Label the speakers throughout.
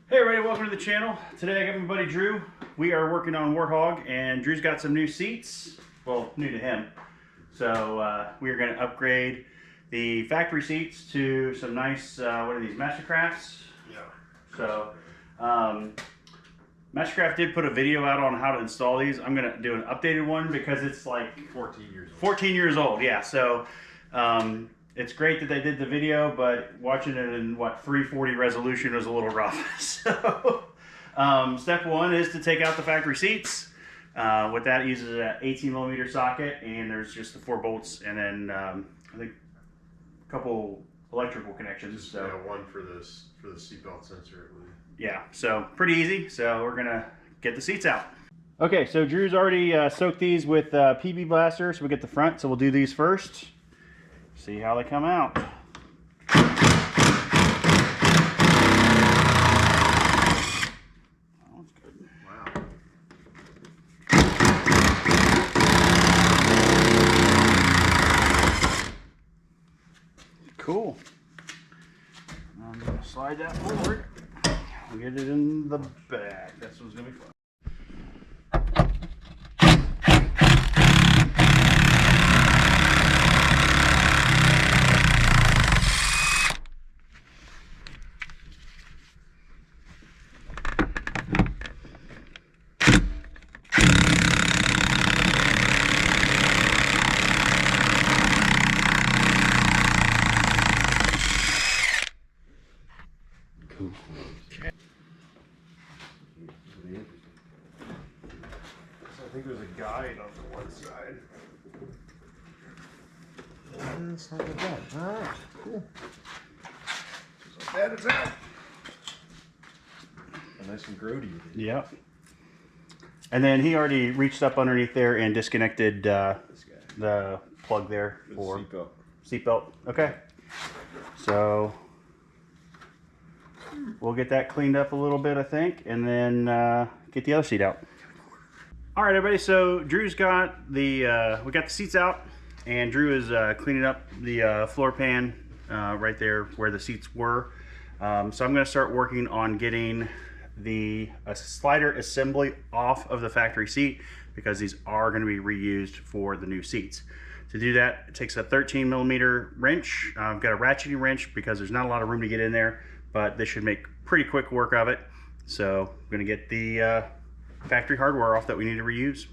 Speaker 1: Hey everybody, welcome to the channel. Today I got my buddy Drew. We are working on Warthog and Drew's got some new seats. Well, new to him. So we are going to upgrade the factory seats to some nice, what are these, Mastercrafts?
Speaker 2: Yeah.
Speaker 1: So Mastercraft did put a video out on how to install these. I'm going to do an updated one because it's like
Speaker 2: 14 years old.
Speaker 1: 14 years old, yeah. So it's great that they did the video, but watching it in, 340 resolution was a little rough. So, step one is to take out the factory seats. What that uses an 18mm socket, and there's just the 4 bolts, and then I think a couple electrical connections.
Speaker 2: Just,
Speaker 1: so
Speaker 2: yeah, one for the seatbelt sensor.
Speaker 1: yeah, so pretty easy. So we're gonna get the seats out. Okay, so Drew's already soaked these with PB Blaster, so we get the front. So we'll do these first. See how they come out. That one's good.
Speaker 2: Wow.
Speaker 1: Cool. I'm gonna slide that forward. We'll get it in the back. This one's gonna be fun.
Speaker 2: Cool. Okay. I think there's a guide on the one side. It's not like that. Alright, cool. So bad it's out. Nice and grody with it.
Speaker 1: Yep. And then he already reached up underneath there and disconnected the plug there for seatbelt. Okay. So we'll get that cleaned up a little bit, I think, and then get the other seat out. All right, everybody. So Drew's got the we got the seats out, and Drew is cleaning up the floor pan right there where the seats were. So I'm going to start working on getting the slider assembly off of the factory seat because these are going to be reused for the new seats. To do that, it takes a 13mm wrench. I've got a ratcheting wrench because there's not a lot of room to get in there, but this should make pretty quick work of it. So I'm going to get the factory hardware off that we need to reuse.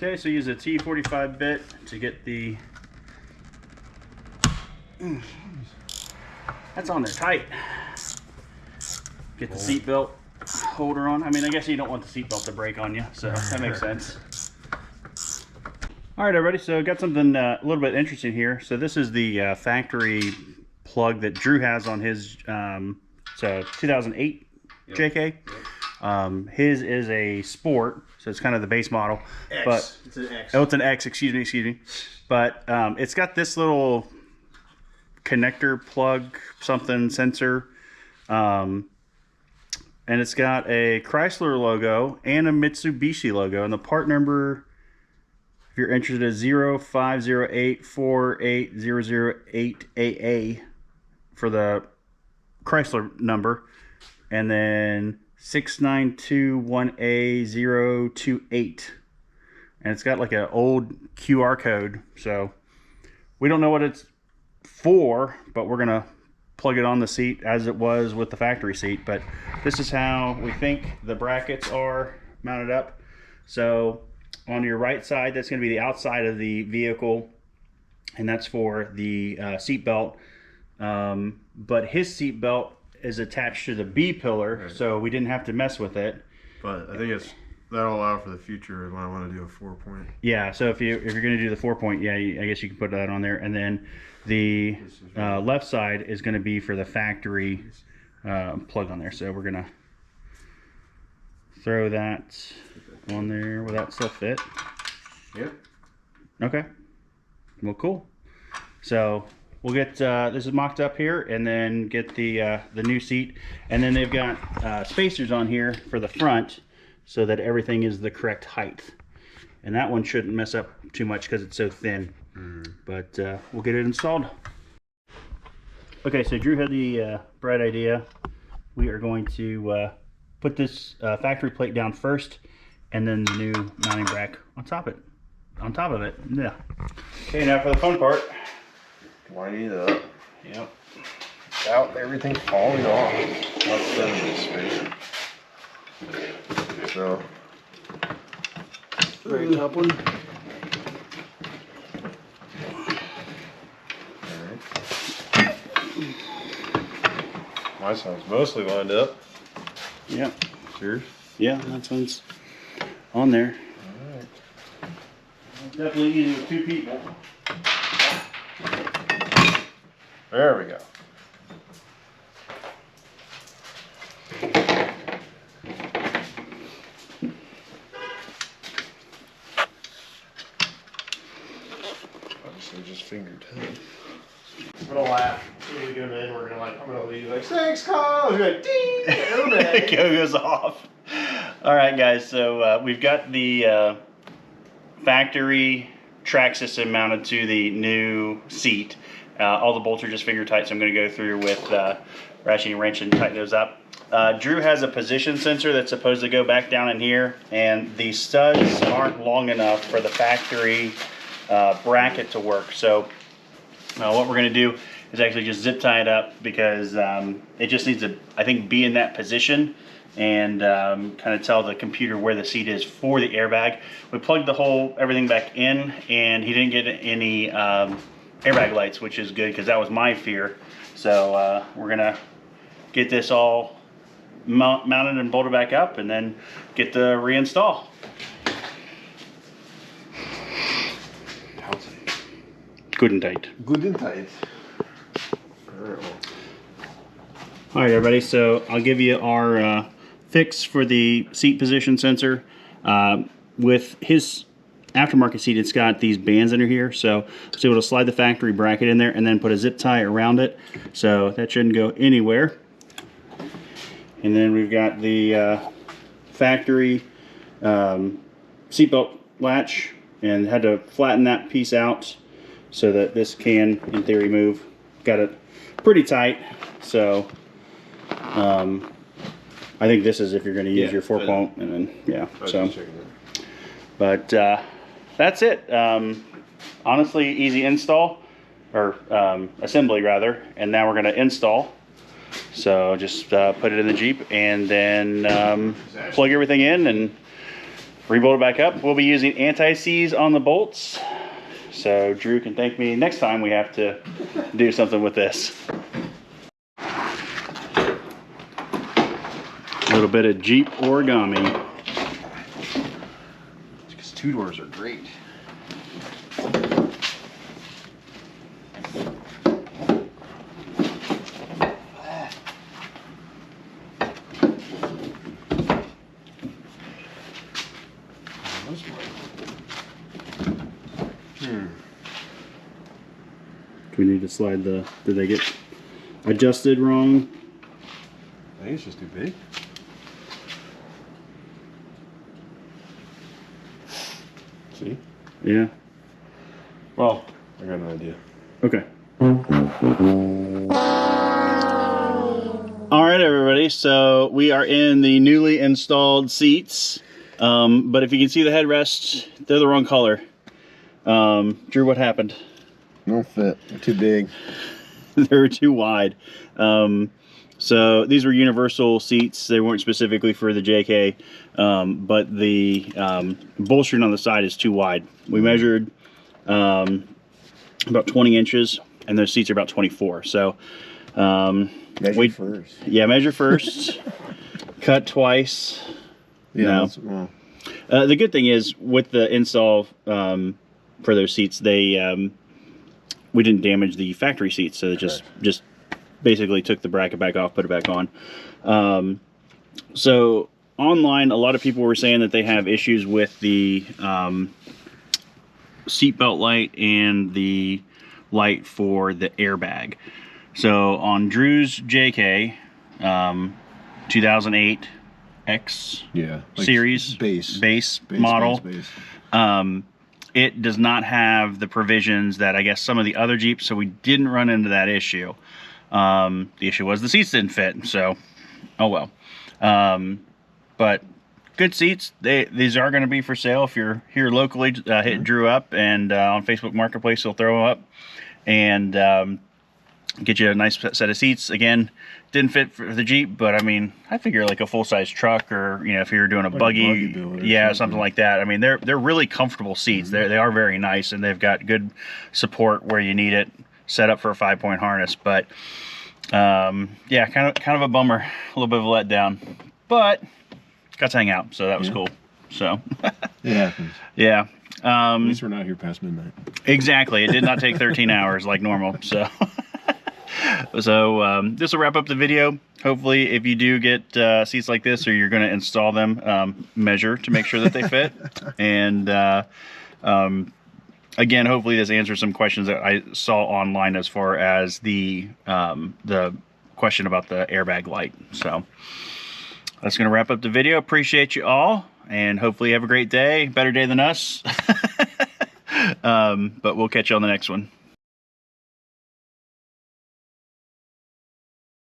Speaker 1: Okay, so use a T45 bit to get the, that's on there tight. Get the seat belt holder on. I mean, I guess you don't want the seat belt to break on you, so that makes sense. All right, everybody, so got something a little bit interesting here. So this is the factory plug that Drew has on his, it's a 2008 JK. His is a Sport, so it's kind of the base model.
Speaker 2: X.
Speaker 1: But
Speaker 2: it's an X.
Speaker 1: Oh, it's an X. Excuse me. But it's got this little connector plug, something sensor, and it's got a Chrysler logo and a Mitsubishi logo, and the part number, if you're interested, is 050848008AA for the Chrysler number, and then 6921A028, and it's got like an old QR code. So we don't know what it's for, but we're gonna plug it on the seat as it was with the factory seat. But this is how we think the brackets are mounted up. So on your right side, that's going to be the outside of the vehicle. and that's for the seat belt. But his seat belt is attached to the B pillar, so we didn't have to mess with it.
Speaker 2: But I think that'll allow for the future when I want to do a 4-point.
Speaker 1: Yeah, so if you're going to do the 4-point, yeah, I guess you can put that on there. And then the left side is going to be for the factory plug on there. So we're going to throw that on there. Will that still fit?
Speaker 2: Yep.
Speaker 1: Okay. Well, cool. So we'll get this is mocked up here, and then get the new seat. And then they've got spacers on here for the front, so that everything is the correct height. And that one shouldn't mess up too much because it's so thin. But we'll get it installed. Okay, so Drew had the bright idea. We are going to put this factory plate down first, and then the new mounting bracket on top of it. Yeah. Okay, now for the fun part.
Speaker 2: Lining it up.
Speaker 1: Yep.
Speaker 2: Without everything falling off. That's the spacer. So.
Speaker 1: Very top one.
Speaker 2: Alright. My sounds mostly lined up.
Speaker 1: Yep.
Speaker 2: Yours?
Speaker 1: Yeah, that one's on there.
Speaker 2: Alright.
Speaker 1: Definitely easy with 2 people.
Speaker 2: There we go. Obviously just finger tight. I'm gonna laugh. When we go in, I'm gonna leave like, thanks, Kyle. You're like, ding,
Speaker 1: It goes off. All right, guys. So we've got the factory track system mounted to the new seat. All the bolts are just finger tight, so I'm going to go through with ratcheting wrench and tighten those up. Drew has a position sensor that's supposed to go back down in here, and the studs aren't long enough for the factory bracket to work. So what we're going to do is actually just zip tie it up, because it just needs to, I think, be in that position and kind of tell the computer where the seat is for the airbag. We plugged everything back in, and he didn't get any airbag lights, which is good, because that was my fear. So we're gonna get this all mounted and bolted back up, and then get the reinstall. Good and tight.
Speaker 2: Good and tight.
Speaker 1: All right, everybody. So I'll give you our fix for the seat position sensor. With his aftermarket seat, it's got these bands under here, so I was able to slide the factory bracket in there and then put a zip tie around it, so that shouldn't go anywhere. And then we've got the factory seatbelt latch, and had to flatten that piece out so that this can, in theory, move. Got it pretty tight, so I think this is if you're going to use your 4-point, and then so. But that's it. Honestly, easy install, or assembly rather, and now we're going to install. So just put it in the Jeep, and then plug everything in and rebolt it back up. We'll be using anti-seize on the bolts, so Drew can thank me next time we have to do something with this. A little bit of Jeep origami.
Speaker 2: Because 2-doors are great.
Speaker 1: Do we need to slide the, did they get adjusted wrong?
Speaker 2: I think it's just too big. See?
Speaker 1: Yeah.
Speaker 2: Well, I got an idea.
Speaker 1: Okay. All right, everybody. So we are in the newly installed seats. But if you can see the headrests, they're the wrong color. Drew, what happened?
Speaker 2: Don't fit. They're too big.
Speaker 1: They were too wide. So these were universal seats. They weren't specifically for the JK, but the bolstering on the side is too wide. We measured about 20 inches, and those seats are about 24. So
Speaker 2: Measure first.
Speaker 1: Yeah, measure first. Cut twice.
Speaker 2: Yeah.
Speaker 1: No. The good thing is with the install for those seats, we didn't damage the factory seats, so it just basically took the bracket back off, put it back on. So online, a lot of people were saying that they have issues with the seatbelt light and the light for the airbag. So on Drew's JK 2008 X series base model, it does not have the provisions that I guess some of the other Jeeps, so we didn't run into that issue. The issue was the seats didn't fit, so oh well. But good seats. These are going to be for sale. If you're here locally, hit Drew up, and on Facebook Marketplace he'll throw them up and get you a nice set of seats. Again, didn't fit for the Jeep, but I mean, I figure like a full-size truck, or you know, if you're doing a buggy build, yeah, something like that. I mean, they're really comfortable seats. They are very nice, and they've got good support where you need it, set up for a 5-point harness. But yeah, kind of a bummer, a little bit of a letdown, but got to hang out, so that was cool. So
Speaker 2: yeah,
Speaker 1: yeah.
Speaker 2: At least we're not here past midnight.
Speaker 1: Exactly. It did not take 13 hours like normal. So, this will wrap up the video. Hopefully, if you do get seats like this, or you're going to install them, measure to make sure that they fit. And again, hopefully this answers some questions that I saw online as far as the question about the airbag light. So that's going to wrap up the video. Appreciate you all, and hopefully you have a great day. Better day than us. But we'll catch you on the next one.